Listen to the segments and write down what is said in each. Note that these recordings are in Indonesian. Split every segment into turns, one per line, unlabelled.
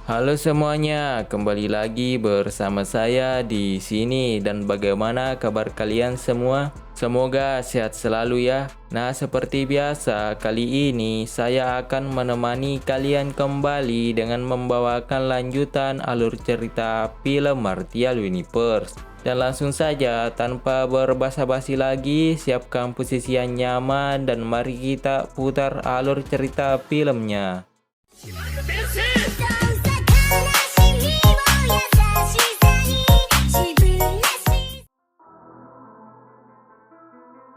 Halo semuanya, kembali lagi bersama saya di sini dan bagaimana kabar kalian semua? Semoga sehat selalu ya. Nah, seperti biasa, kali ini saya akan menemani kalian kembali dengan membawakan lanjutan alur cerita film Martial Universe. Dan langsung saja, tanpa berbasa-basi lagi, siapkan posisi yang nyaman dan mari kita putar alur cerita filmnya.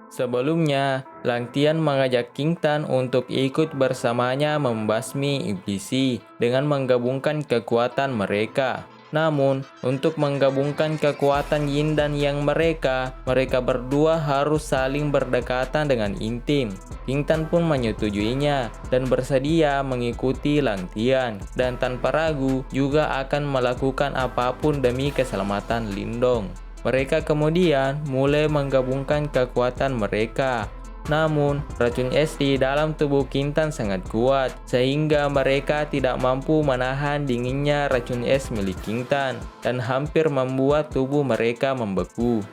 Sebelumnya, Lang Tian mengajak King Tan untuk ikut bersamanya membasmi Iblisi dengan menggabungkan kekuatan mereka. Namun, untuk menggabungkan kekuatan Yin dan Yang mereka berdua harus saling berdekatan dengan intim. King Tan pun menyetujuinya dan bersedia mengikuti Lang Tian dan tanpa ragu juga akan melakukan apapun demi keselamatan Lindong. Mereka kemudian mulai menggabungkan kekuatan mereka. Namun, racun es di dalam tubuh King Tan sangat kuat, sehingga mereka tidak mampu menahan dinginnya racun es milik King Tan, dan hampir membuat tubuh mereka membeku.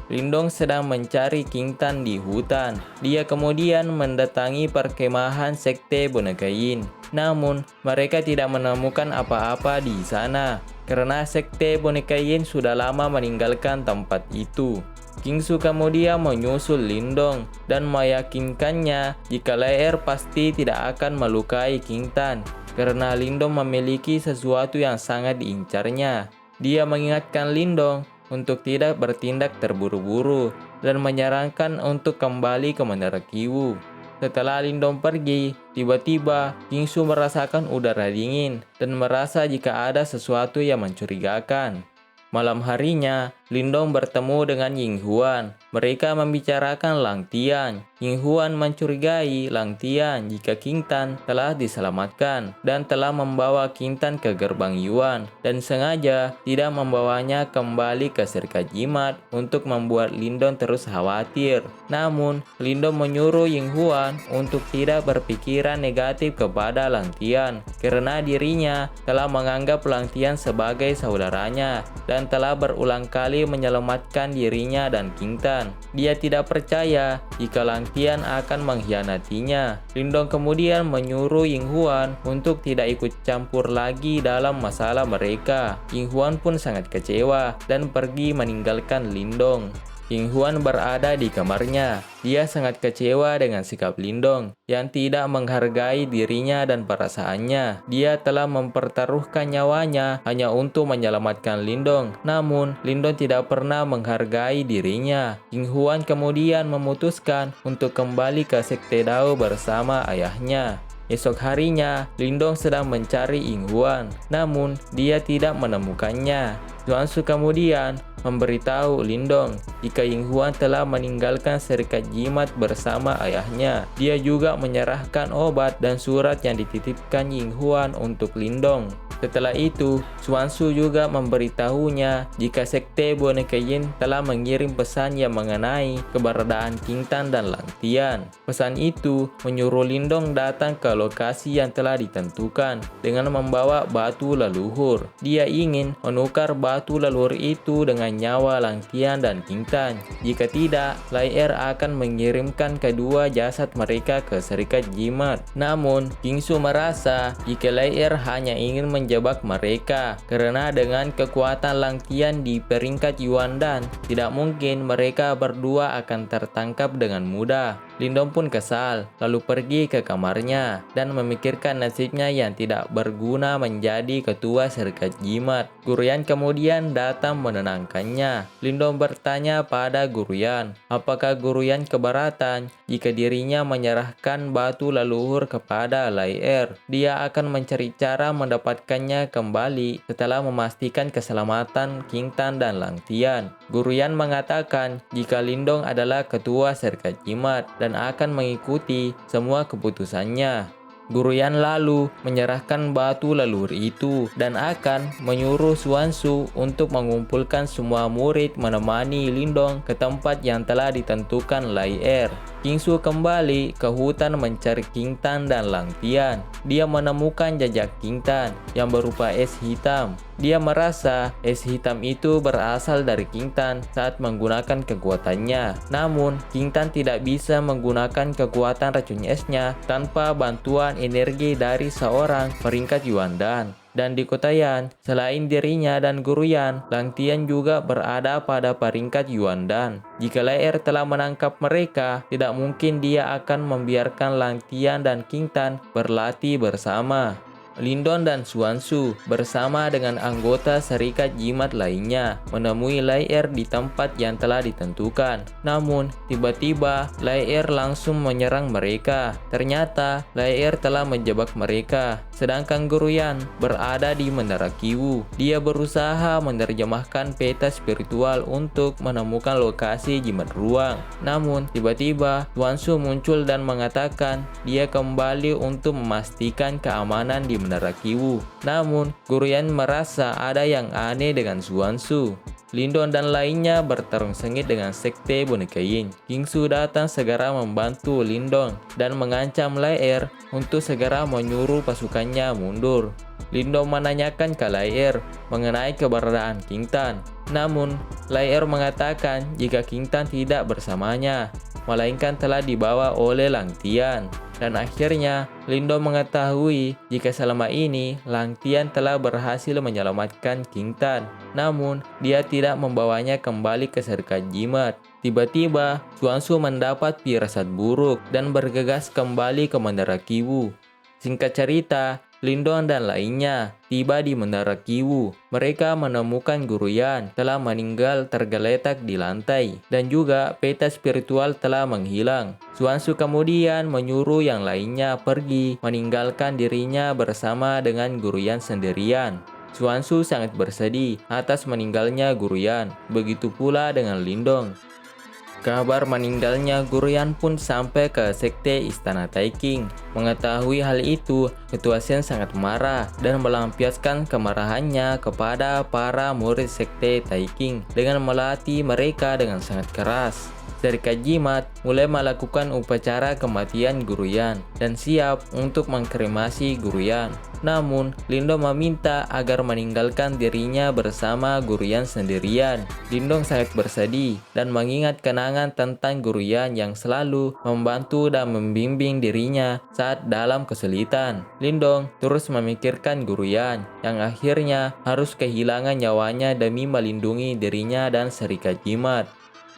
Lindong sedang mencari King Tan di hutan. Dia kemudian mendatangi perkemahan sekte boneka Yin. Namun, mereka tidak menemukan apa-apa di sana, karena sekte boneka Yin sudah lama meninggalkan tempat itu. King Su kemudian menyusul Lindong dan meyakinkannya jika Lei pasti tidak akan melukai King Tan, karena Lindong memiliki sesuatu yang sangat diincarnya. Dia mengingatkan Lindong untuk tidak bertindak terburu-buru dan menyarankan untuk kembali ke Menara Qiwu. Setelah Lindong pergi, tiba-tiba King Su merasakan udara dingin dan merasa jika ada sesuatu yang mencurigakan. Malam harinya, Lindong bertemu dengan Ying Huan. Mereka membicarakan Lang Tian. Ying Huan mencurigai Lang Tian jika King Tan telah diselamatkan dan telah membawa King Tan ke gerbang Yuan dan sengaja tidak membawanya kembali ke Serkat Jimat untuk membuat Lindong terus khawatir. Namun, Lindong menyuruh Ying Huan untuk tidak berpikiran negatif kepada Lang Tian karena dirinya telah menganggap Lang Tian sebagai saudaranya dan telah berulang kali menyelamatkan dirinya dan King Tan. Dia tidak percaya jika Lang Tian akan mengkhianatinya. Lindong kemudian menyuruh Ying Huan untuk tidak ikut campur lagi dalam masalah mereka. Ying Huan pun sangat kecewa dan pergi meninggalkan Lindong. Ying Huan berada di kamarnya. Dia sangat kecewa dengan sikap Lindong yang tidak menghargai dirinya dan perasaannya. Dia telah mempertaruhkan nyawanya hanya untuk menyelamatkan Lindong. Namun, Lindong tidak pernah menghargai dirinya. Ying Huan kemudian memutuskan untuk kembali ke Sekte Dao bersama ayahnya. Esok harinya, Lindong sedang mencari Ying Huan, namun dia tidak menemukannya. Xuanzu kemudian memberitahu Lindong jika Ying Huan telah meninggalkan Serikat Jimat bersama ayahnya. Dia juga menyerahkan obat dan surat yang dititipkan Ying Huan untuk Lindong. Setelah itu, Xuanzu juga memberitahunya jika Sekte Boneka Yin telah mengirim pesan yang mengenai keberadaan King Tan dan Lang Tian. Pesan itu menyuruh Lindong datang ke lokasi yang telah ditentukan dengan membawa batu leluhur. Dia ingin menukar batu leluhur itu dengan nyawa Lang Tian dan King Tan. Jika tidak, Lei akan mengirimkan kedua jasad mereka ke Serikat Jimat. Namun, King Su merasa jika Lei hanya ingin menjebak mereka karena dengan kekuatan Lang Tian di peringkat Yuandan, tidak mungkin mereka berdua akan tertangkap dengan mudah. Lindong pun kesal, lalu pergi ke kamarnya dan memikirkan nasibnya yang tidak berguna menjadi ketua Serikat Jimat. Guru Yan kemudian datang menenangkannya. Lindong bertanya pada Guru Yan, apakah Guru Yan keberatan jika dirinya menyerahkan batu leluhur kepada Lei. Dia akan mencari cara mendapatkannya kembali setelah memastikan keselamatan King Tan dan Lang Tian. Guru Yan mengatakan jika Lindong adalah ketua Serikat Jimat dan akan mengikuti semua keputusannya. Guru Yan lalu menyerahkan batu leluhur itu dan akan menyuruh Xuanzu untuk mengumpulkan semua murid menemani Lindong ke tempat yang telah ditentukan Lei. Kingsu kembali ke hutan mencari Kintan dan Lang Tian. Dia menemukan jejak Kintan yang berupa es hitam. Dia merasa es hitam itu berasal dari Kintan saat menggunakan kekuatannya. Namun, Kintan tidak bisa menggunakan kekuatan racun esnya tanpa bantuan energi dari seorang peringkat Yuandan. Dan di kota Yan, selain dirinya dan Guru Yan, Lang Tian juga berada pada peringkat Yuandan. Jika Lai Er telah menangkap mereka, tidak mungkin dia akan membiarkan Lang Tian dan Kintan berlatih bersama. Lindong dan Xuanzu bersama dengan anggota serikat jimat lainnya menemui Lai Er di tempat yang telah ditentukan. Namun, tiba-tiba Lai Er langsung menyerang mereka. Ternyata, Lai Er telah menjebak mereka. Sedangkan Guru Yan berada di Menara Qiwu. Dia berusaha menerjemahkan peta spiritual untuk menemukan lokasi jimat ruang. Namun, tiba-tiba Xuanzu muncul dan mengatakan dia kembali untuk memastikan keamanan di Menara Qiwu. Namun, Guru Yan merasa ada yang aneh dengan Xuanzu. Lindong dan lainnya bertarung sengit dengan sekte boneka Yin. Kingsu datang segera membantu Lindong dan mengancam Lai Er untuk segera menyuruh pasukannya mundur. Lindong menanyakan ke Lai Er mengenai keberadaan Kintan. Namun, Lai Er mengatakan jika Kintan tidak bersamanya, melainkan telah dibawa oleh Lang Tian. Dan akhirnya, Lindong mengetahui jika selama ini Lang Tian telah berhasil menyelamatkan Kintan. Namun, dia tidak membawanya kembali ke serikat jimat. Tiba-tiba, Xuanzu mendapat firasat buruk dan bergegas kembali ke Menara Qiwu. Singkat cerita, Lindong dan lainnya tiba di Menara Qiwu. Mereka menemukan Guru Yan telah meninggal tergeletak di lantai dan juga peta spiritual telah menghilang. Xuanzu kemudian menyuruh yang lainnya pergi meninggalkan dirinya bersama dengan Guru Yan sendirian. Xuanzu sangat bersedih atas meninggalnya Guru Yan, begitu pula dengan Lindong. Kabar meninggalnya Guru Yan pun sampai ke sekte Istana Taiking. Mengetahui hal itu, Ketua Shen sangat marah dan melampiaskan kemarahannya kepada para murid sekte Taiking dengan melatih mereka dengan sangat keras. Serikat jimat mulai melakukan upacara kematian Guru Yan dan siap untuk mengkremasi Guru Yan. Namun, Lindong meminta agar meninggalkan dirinya bersama Guru Yan sendirian. Lindong sangat bersedih dan mengingat kenangan tentang Guru Yan yang selalu membantu dan membimbing dirinya saat dalam kesulitan. Lindong terus memikirkan Guru Yan yang akhirnya harus kehilangan nyawanya demi melindungi dirinya dan serikat jimat.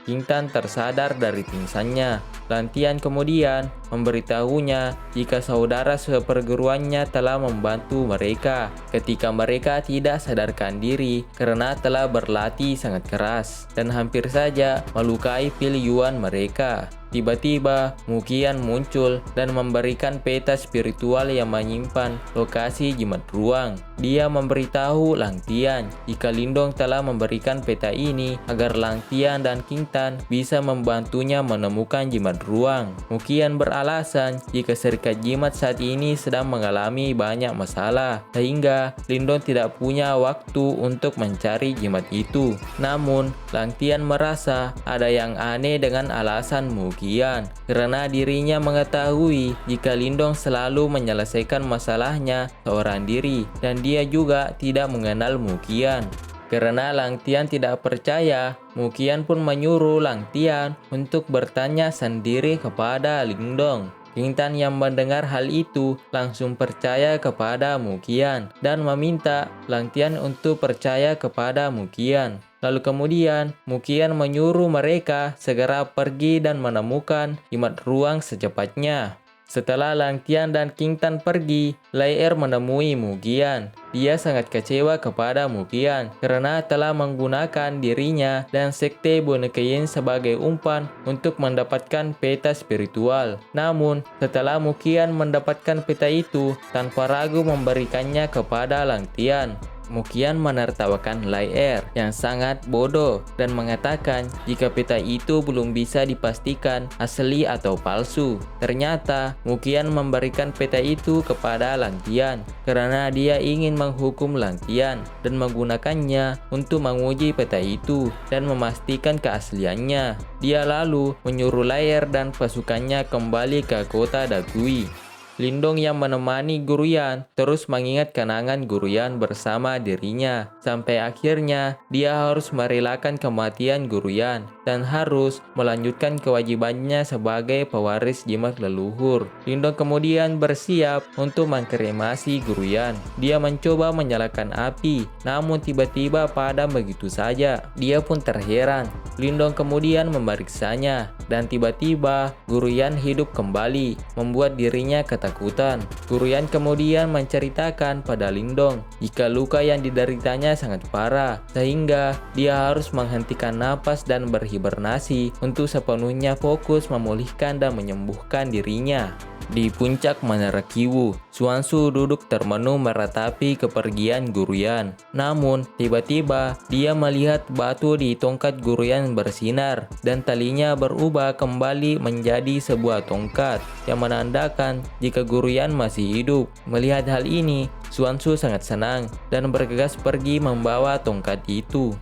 Kintan tersadar dari pingsannya. Lang Tian kemudian memberitahunya jika saudara seperguruannya telah membantu mereka ketika mereka tidak sadarkan diri karena telah berlatih sangat keras dan hampir saja melukai Pil Yuan mereka. Tiba-tiba, Muqian muncul dan memberikan peta spiritual yang menyimpan lokasi jimat ruang. Dia memberitahu Lang Tian jika Lindong telah memberikan peta ini agar Lang Tian dan Kintan bisa membantunya menemukan jimat ruang. Muqian beralasan jika serikat jimat saat ini sedang mengalami banyak masalah, sehingga Lindong tidak punya waktu untuk mencari jimat itu. Namun, Lang Tian merasa ada yang aneh dengan alasan Muqian, karena dirinya mengetahui jika Lindong selalu menyelesaikan masalahnya seorang diri dan dia juga tidak mengenal Muqian. Karena Lang Tian tidak percaya, Muqian pun menyuruh Lang Tian untuk bertanya sendiri kepada Lindong. Kintan yang mendengar hal itu langsung percaya kepada Muqian dan meminta Lang Tian untuk percaya kepada Muqian. Lalu kemudian Muqian menyuruh mereka segera pergi dan menemukan jimat ruang secepatnya. Setelah Lang Tian dan Kintan pergi, Lai Er menemui Muqian. Dia sangat kecewa kepada Muqian karena telah menggunakan dirinya dan sekte boneka Yin sebagai umpan untuk mendapatkan peta spiritual. Namun, setelah Muqian mendapatkan peta itu, tanpa ragu memberikannya kepada Lang Tian. Mukian menertawakan Lai yang sangat bodoh dan mengatakan jika peta itu belum bisa dipastikan asli atau palsu. Ternyata Mukian memberikan peta itu kepada Lang Tian karena dia ingin menghukum Lang Tian dan menggunakannya untuk menguji peta itu dan memastikan keasliannya. Dia lalu menyuruh Lai dan pasukannya kembali ke kota Dagui. Lindong yang menemani Guruyan terus mengingat kenangan Guruyan bersama dirinya. Sampai akhirnya dia harus merelakan kematian Guruyan dan harus melanjutkan kewajibannya sebagai pewaris jimat leluhur. Lindong kemudian bersiap untuk mengkremasi Guruyan. Dia mencoba menyalakan api, namun tiba-tiba padam begitu saja. Dia pun terheran. Lindong kemudian memeriksanya dan tiba-tiba Guruyan hidup kembali, membuat dirinya ketakutan. Guruyan kemudian menceritakan pada Lindong jika luka yang dideritanya sangat parah, sehingga dia harus menghentikan napas dan berhibernasi untuk sepenuhnya fokus memulihkan dan menyembuhkan dirinya. Di puncak Menara Qiwu, Xuanzu duduk termenung meratapi kepergian Guruyan. Namun, tiba-tiba dia melihat batu di tongkat Guruyan bersinar dan talinya berubah kembali menjadi sebuah tongkat yang menandakan jika Guruyan masih hidup. Melihat hal ini, Xuanzu sangat senang dan bergegas pergi membawa tongkat itu.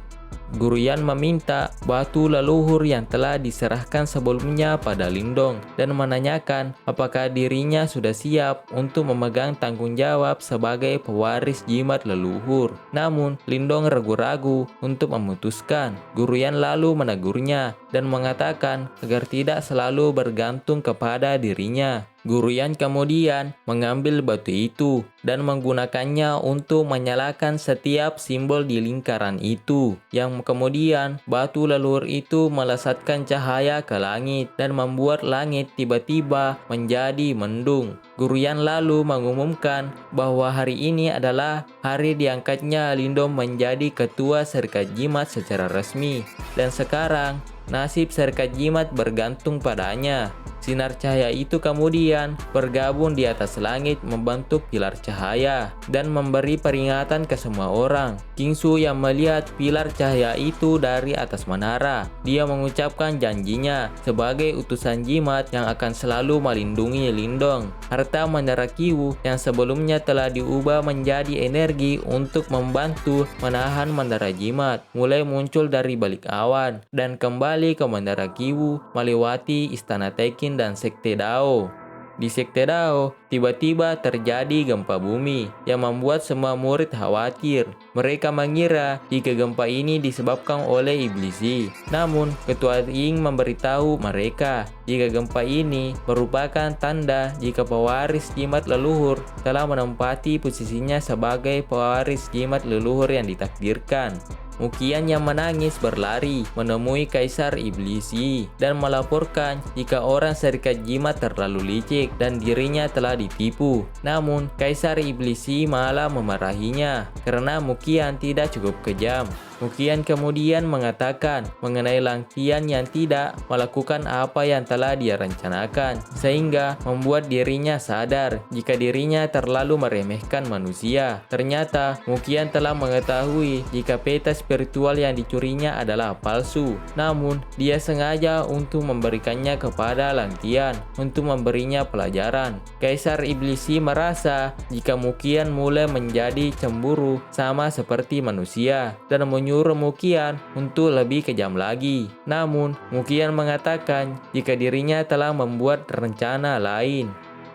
Guruyan meminta batu leluhur yang telah diserahkan sebelumnya pada Lindong dan menanyakan apakah dirinya sudah siap untuk memegang tanggung jawab sebagai pewaris jimat leluhur. Namun, Lindong ragu-ragu untuk memutuskan. Guruyan lalu menegurnya dan mengatakan agar tidak selalu bergantung kepada dirinya. Guruyan kemudian mengambil batu itu dan menggunakannya untuk menyalakan setiap simbol di lingkaran itu, yang kemudian batu leluhur itu melesatkan cahaya ke langit dan membuat langit tiba-tiba menjadi mendung. Guruyan lalu mengumumkan bahwa hari ini adalah hari diangkatnya Lindong menjadi ketua Serikat Jimat secara resmi, dan sekarang nasib Serikat Jimat bergantung padanya. Sinar cahaya itu kemudian bergabung di atas langit membentuk pilar cahaya dan memberi peringatan ke semua orang. Qingsu yang melihat pilar cahaya itu dari atas menara, dia mengucapkan janjinya sebagai utusan jimat yang akan selalu melindungi Lindong. Harta Menara Qiwu yang sebelumnya telah diubah menjadi energi untuk membantu menahan Menara Jimat mulai muncul dari balik awan dan kembali ke Menara Qiwu melewati Istana Tekin dan Sekte Dao. Di Sekte Dao, tiba-tiba terjadi gempa bumi yang membuat semua murid khawatir. Mereka mengira jika gempa ini disebabkan oleh Iblis. Namun, Ketua Ying memberitahu mereka jika gempa ini merupakan tanda jika pewaris jimat leluhur telah menempati posisinya sebagai pewaris jimat leluhur yang ditakdirkan. Mukian yang menangis berlari menemui Kaisar Iblis dan melaporkan jika orang Serikat Jimat terlalu licik dan dirinya telah ditipu. Namun, Kaisar Iblis malah memarahinya karena Mukian tidak cukup kejam. Mukian kemudian mengatakan mengenai Lang Tian yang tidak melakukan apa yang telah dia rencanakan, sehingga membuat dirinya sadar jika dirinya terlalu meremehkan manusia. Ternyata Mukian telah mengetahui jika peta spiritual yang dicurinya adalah palsu, namun dia sengaja untuk memberikannya kepada Lang Tian untuk memberinya pelajaran. Kaisar Iblis merasa jika Mukian mulai menjadi cemburu sama seperti manusia dan menyuruh Mukian untuk lebih kejam lagi. Namun, Mukian mengatakan jika dirinya telah membuat rencana lain.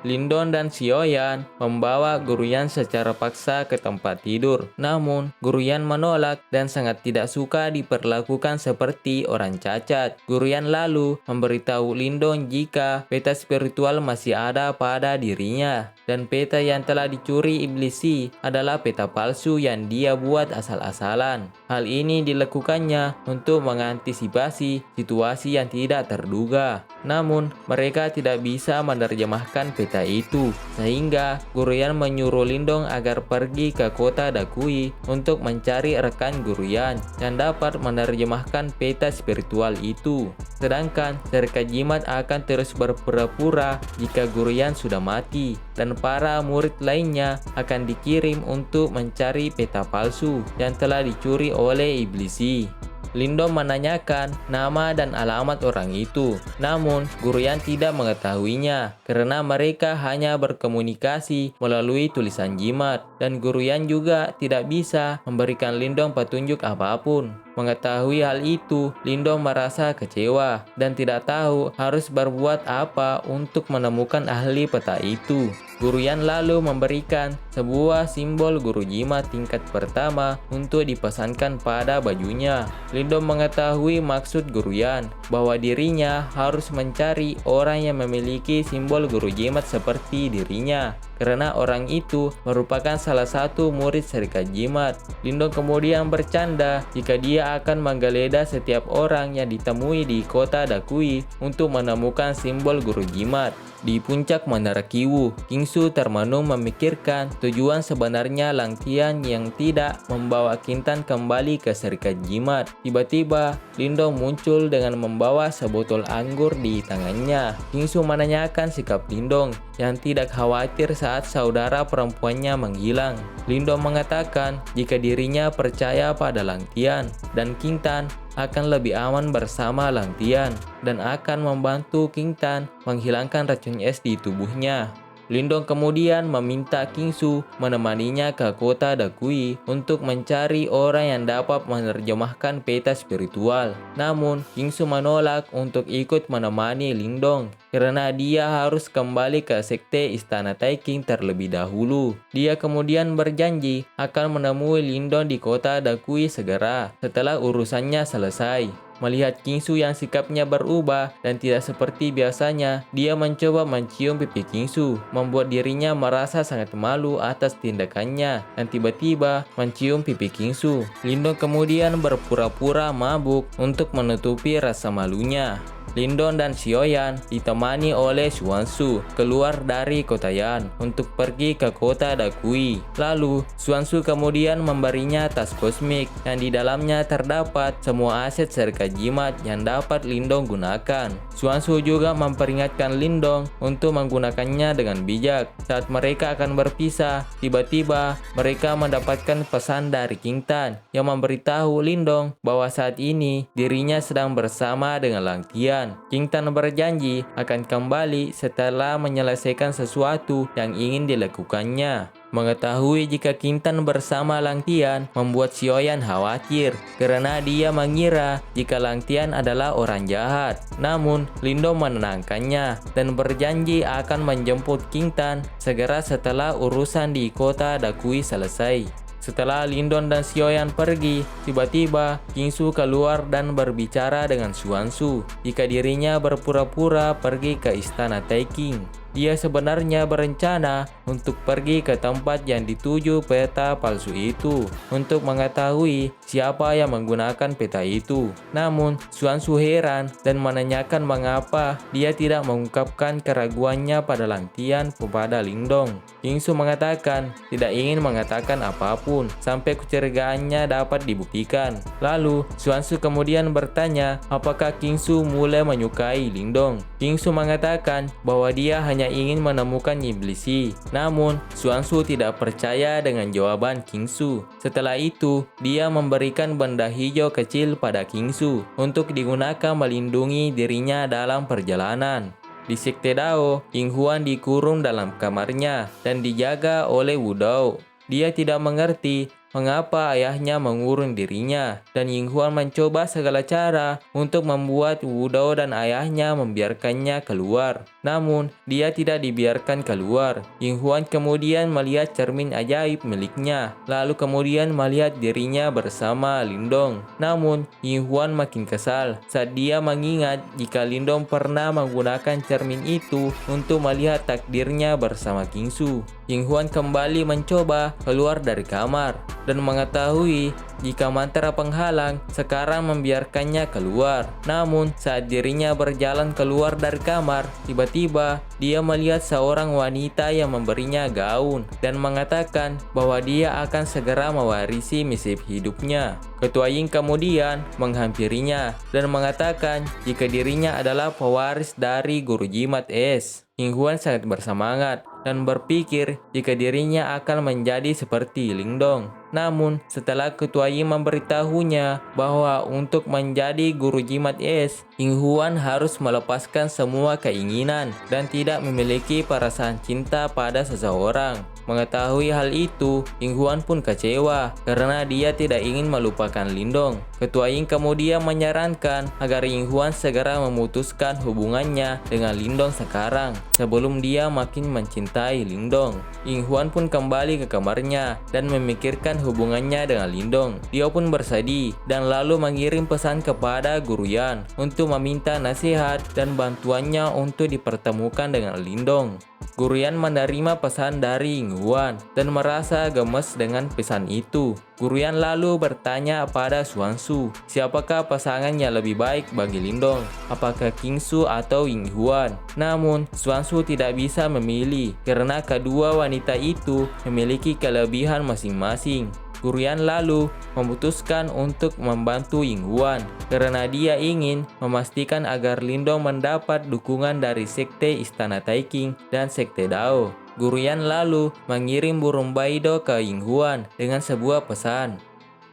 Lindong dan Xiaoyan membawa Guruyan secara paksa ke tempat tidur. Namun, Guruyan menolak dan sangat tidak suka diperlakukan seperti orang cacat. Guruyan lalu memberitahu Lindong jika peta spiritual masih ada pada dirinya, dan peta yang telah dicuri Iblis adalah peta palsu yang dia buat asal-asalan. Hal ini dilakukannya untuk mengantisipasi situasi yang tidak terduga. Namun, mereka tidak bisa menerjemahkan peta peta itu, sehingga Guruyan menyuruh Lindong agar pergi ke kota Dakui untuk mencari rekan Guruyan yang dapat menerjemahkan peta spiritual itu. Sedangkan Serikat Jimat akan terus berpura-pura jika Guruyan sudah mati, dan para murid lainnya akan dikirim untuk mencari peta palsu yang telah dicuri oleh Iblisi. Lindong menanyakan nama dan alamat orang itu, namun Guruyan tidak mengetahuinya karena mereka hanya berkomunikasi melalui tulisan jimat, dan Guruyan juga tidak bisa memberikan Lindong petunjuk apapun. Mengetahui hal itu, Lindong merasa kecewa dan tidak tahu harus berbuat apa untuk menemukan ahli peta itu. Guruyan lalu memberikan sebuah simbol guru jimat tingkat pertama untuk dipesankan pada bajunya. Lindong mengetahui maksud Guruyan bahwa dirinya harus mencari orang yang memiliki simbol guru jimat seperti dirinya, karena orang itu merupakan salah satu murid Serikat Jimat. Lindong kemudian bercanda jika dia akan menggeledah setiap orang yang ditemui di kota Dakui untuk menemukan simbol guru jimat. Di puncak Menara Kiwu, Kingsu termenung memikirkan tujuan sebenarnya Lang Tian yang tidak membawa Kintan kembali ke Serikat Jimat. Tiba-tiba, Lindong muncul dengan membawa sebotol anggur di tangannya. Kingsu menanyakan sikap Lindong yang tidak khawatir saat saudara perempuannya menghilang. Lindong mengatakan jika dirinya percaya pada Lang Tian dan Kintan akan lebih aman bersama Lang Tian dan akan membantu Kintan menghilangkan racun es di tubuhnya. Lindong kemudian meminta Kingsu menemaninya ke kota Dakui untuk mencari orang yang dapat menerjemahkan peta spiritual. Namun, Kingsu menolak untuk ikut menemani Lindong karena dia harus kembali ke sekte Istana Taiking terlebih dahulu. Dia kemudian berjanji akan menemui Lindong di kota Dakui segera setelah urusannya selesai. Melihat Kingsu yang sikapnya berubah dan tidak seperti biasanya, dia mencoba mencium pipi Kingsu, membuat dirinya merasa sangat malu atas tindakannya dan tiba-tiba mencium pipi Kingsu. Lindong kemudian berpura-pura mabuk untuk menutupi rasa malunya. Lindong dan Xiaoyan ditemani oleh Xuanzu keluar dari kota Yan untuk pergi ke kota Dakui. Lalu, Xuanzu kemudian memberinya tas kosmik yang di dalamnya terdapat semua aset Serikat Jimat yang dapat Lindong gunakan. Xuanzu juga memperingatkan Lindong untuk menggunakannya dengan bijak. Saat mereka akan berpisah, tiba-tiba mereka mendapatkan pesan dari Kintan yang memberitahu Lindong bahwa saat ini dirinya sedang bersama dengan Lang Tian. Kintan berjanji akan kembali setelah menyelesaikan sesuatu yang ingin dilakukannya. Mengetahui jika Kintan bersama Lang Tian membuat Xiaoyan khawatir karena dia mengira jika Lang Tian adalah orang jahat. Namun, Lindong menenangkannya dan berjanji akan menjemput Kintan segera setelah urusan di kota Dakui selesai. Setelah Lindong dan Xiaoyan pergi, tiba-tiba Kingsu keluar dan berbicara dengan Xuanzu jika dirinya berpura-pura pergi ke Istana Taiking. Dia sebenarnya berencana untuk pergi ke tempat yang dituju peta palsu itu untuk mengetahui siapa yang menggunakan peta itu. Namun, Xuanzu heran dan menanyakan mengapa dia tidak mengungkapkan keraguannya pada Lang Tian kepada Lindong. Kingsu mengatakan tidak ingin mengatakan apapun sampai kecurigaannya dapat dibuktikan. Lalu, Xuanzu kemudian bertanya apakah Kingsu mulai menyukai Lindong. Kingsu mengatakan bahwa dia hanya ingin menemukan Iblisi. Namun, Xuanzu tidak percaya dengan jawaban Kingsu. Setelah itu, dia memberikan benda hijau kecil pada Kingsu untuk digunakan melindungi dirinya dalam perjalanan. Di Sekte Dao, Ying Huan dikurung dalam kamarnya dan dijaga oleh Wu Dao. Dia tidak mengerti mengapa ayahnya mengurung dirinya, dan Ying Huan mencoba segala cara untuk membuat Wu Dao dan ayahnya membiarkannya keluar. Namun, dia tidak dibiarkan keluar. Ying Huan kemudian melihat cermin ajaib miliknya, lalu kemudian melihat dirinya bersama Lindong. Namun, Ying Huan makin kesal saat dia mengingat jika Lindong pernah menggunakan cermin itu untuk melihat takdirnya bersama Kingsu. Ying Huan kembali mencoba keluar dari kamar. dan mengetahui jika mantra penghalang sekarang membiarkannya keluar. Namun saat dirinya berjalan keluar dari kamar, tiba-tiba dia melihat seorang wanita yang memberinya gaun dan mengatakan bahwa dia akan segera mewarisi misi hidupnya. Ketua Ying kemudian menghampirinya dan mengatakan jika dirinya adalah pewaris dari guru jimat es. Ying Huan sangat bersemangat dan berpikir jika dirinya akan menjadi seperti Lingdong. Namun, setelah Ketua Ying memberitahunya bahwa untuk menjadi guru jimat es, Ying Huan harus melepaskan semua keinginan dan tidak memiliki perasaan cinta pada seseorang. Mengetahui hal itu, Ying Huan pun kecewa karena dia tidak ingin melupakan Lindong. Ketua Ying kemudian menyarankan agar Ying Huan segera memutuskan hubungannya dengan Lindong sekarang sebelum dia makin mencintai Lindong. Ying Huan pun kembali ke kamarnya dan memikirkan hubungannya dengan Lindong. Dia pun bersedih dan lalu mengirim pesan kepada Guru Yan untuk meminta nasihat dan bantuannya untuk dipertemukan dengan Lindong. Guru Yan menerima pesan dari Ying Huan dan merasa gemes dengan pesan itu. Guru Yan lalu bertanya pada Xuan Su, siapakah pasangan yang lebih baik bagi Lindong? Apakah King Su atau Ying Huan? Namun, Xuan Su tidak bisa memilih karena kedua wanita itu memiliki kelebihan masing-masing. Guru Yan lalu memutuskan untuk membantu Ying Huan karena dia ingin memastikan agar Lindong mendapat dukungan dari Sekte Istana Taiking dan Sekte Dao. Guru Yan lalu mengirim burung baido ke Ying Huan dengan sebuah pesan.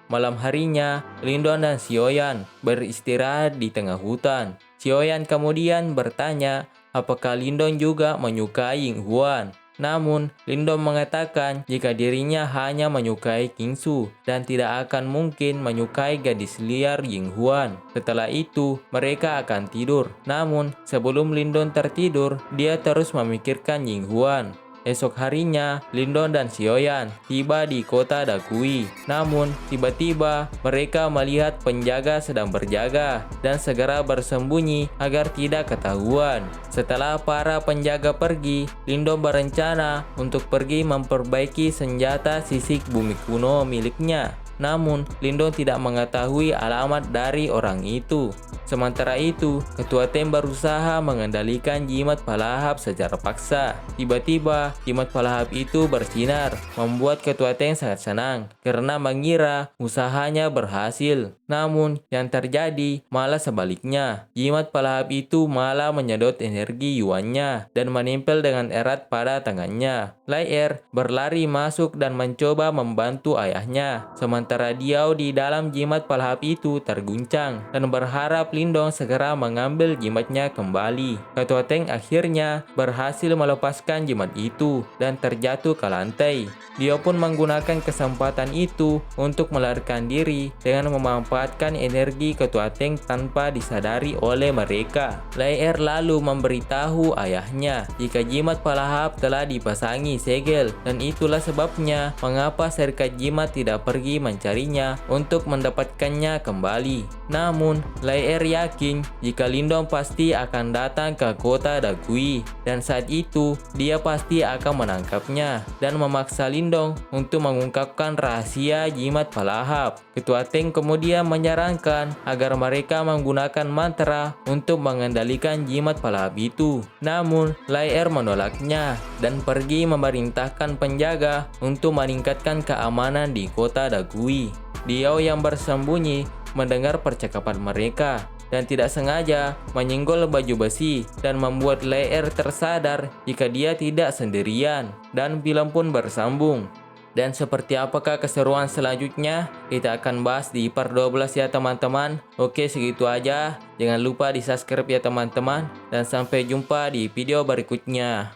Malam harinya, Lindong dan Xiaoyan beristirahat di tengah hutan. Xiaoyan kemudian bertanya apakah Lindong juga menyukai Ying Huan. Namun, Lindong mengatakan jika dirinya hanya menyukai King Su dan tidak akan mungkin menyukai gadis liar Ying Huan. Setelah itu, mereka akan tidur. Namun, sebelum Lindong tertidur, dia terus memikirkan Ying Huan. Esok harinya, Lindong dan Xiaoyan tiba di kota Dakui. Namun, tiba-tiba mereka melihat penjaga sedang berjaga dan segera bersembunyi agar tidak ketahuan. Setelah para penjaga pergi, Lindong berencana untuk pergi memperbaiki senjata sisik bumi kuno miliknya. Namun, Lindong tidak mengetahui alamat dari orang itu. Sementara itu, Ketua Teng berusaha mengendalikan jimat palahap secara paksa. Tiba-tiba, jimat palahap itu bersinar, membuat Ketua Teng sangat senang karena mengira usahanya berhasil. Namun, yang terjadi malah sebaliknya. Jimat palahap itu malah menyedot energi yuannya dan menempel dengan erat pada tangannya. Lai Er berlari masuk dan mencoba membantu ayahnya. Sementara Diao di dalam jimat palahap itu terguncang dan berharap Lindong segera mengambil jimatnya kembali. Ketua Teng akhirnya berhasil melepaskan jimat itu dan terjatuh ke lantai. Dia pun menggunakan kesempatan itu untuk melarikan diri dengan memanfaatkan energi Ketua Teng tanpa disadari oleh mereka. Lai Er lalu memberitahu ayahnya jika jimat palahap telah dipasangi segel dan itulah sebabnya mengapa serikat jimat tidak pergi mencarinya untuk mendapatkannya kembali. Namun, Lai Er yakin jika Lindong pasti akan datang ke kota Dakui dan saat itu dia pasti akan menangkapnya dan memaksa Lindong untuk mengungkapkan rahasia jimat palahap. Ketua Teng kemudian menyarankan agar mereka menggunakan mantra untuk mengendalikan jimat palahap itu. Namun, Lai Er menolaknya dan pergi memerintahkan penjaga untuk meningkatkan keamanan di kota Dakui. Diao yang bersembunyi mendengar percakapan mereka dan tidak sengaja menyenggol baju besi dan membuat Lai Er tersadar jika dia tidak sendirian dan film pun bersambung. Dan seperti apakah keseruan selanjutnya? Kita akan bahas di part 12 ya teman-teman. Oke, segitu aja. Jangan lupa di subscribe ya teman-teman. Dan sampai jumpa di video berikutnya.